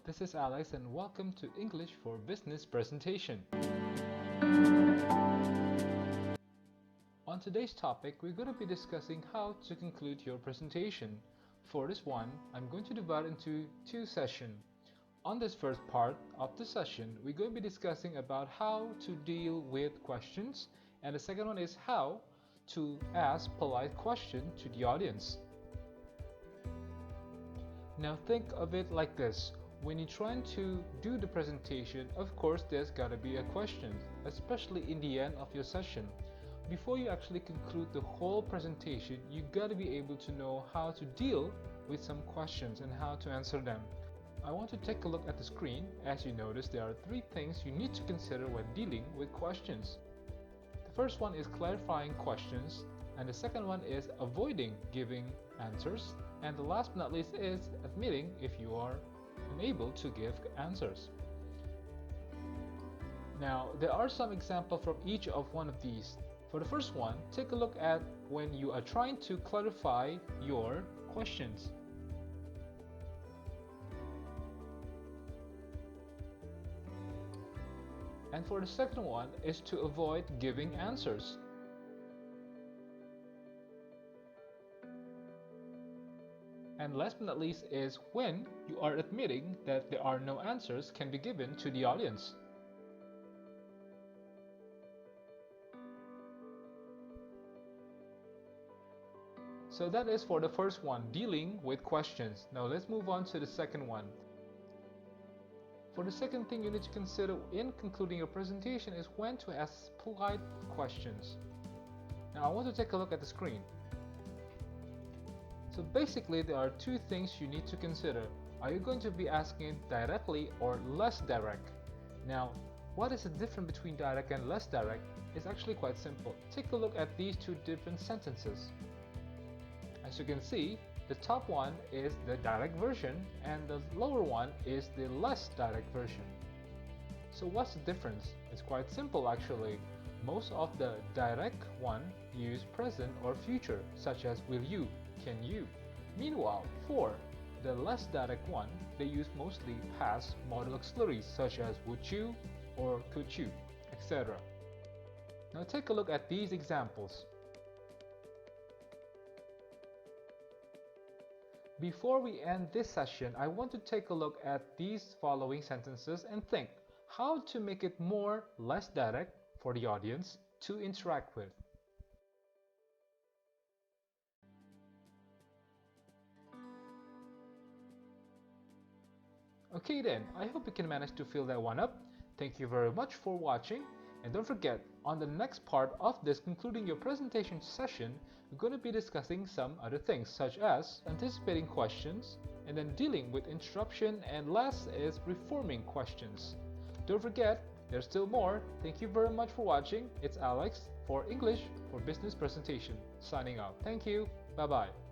This is Alex and welcome to English for Business Presentation. On today's topic, we're going to be discussing how to conclude your presentation. For this one, I'm going to divide into two sessions. On this first part of the session, we're going to be discussing about how to deal with questions, and the second one is how to ask polite questions to the audience. Now think of it like this. When you're trying to do the presentation, of course there's gotta be a question, especially in the end of your session. Before you actually conclude the whole presentation, you gotta be able to know how to deal with some questions and how to answer them. I want to take a look at the screen. As you notice, there are three things you need to consider when dealing with questions. The first one is clarifying questions, and the second one is avoiding giving answers, and the last but not least is admitting if you are unable to give answers. Now, there are some examples from each of one of these. For the first one, take a look at when you are trying to clarify your questions. And for the second one is to avoid giving answers. And last but not least is when you are admitting that there are no answers can be given to the audience. So that is for the first one, dealing with questions. Now let's move on to the second one. For the second thing you need to consider in concluding your presentation is when to ask polite questions. Now I want to take a look at the screen. So basically there are two things you need to consider. Are you going to be asking directly or less direct? Now, what is the difference between direct and less direct? It's actually quite simple. Take a look at these two different sentences. As you can see, the top one is the direct version and the lower one is the less direct version. So what's the difference? It's quite simple actually. Most of the direct one use present or future, such as will you, can you. Meanwhile, for the less direct one, they use mostly past modal auxiliaries such as would you or could you, etc. Now take a look at these examples. Before we end this session, I want to take a look at these following sentences and think how to make it more less direct for the audience to interact with. Okay then, I hope you can manage to fill that one up. Thank you very much for watching, and don't forget, on the next part of this concluding your presentation session, we're going to be discussing some other things such as anticipating questions, and then dealing with interruption, and last is reforming questions. Don't forget, there's still more. Thank you very much for watching. It's Alex for English for Business Presentation, signing out. Thank you. Bye bye.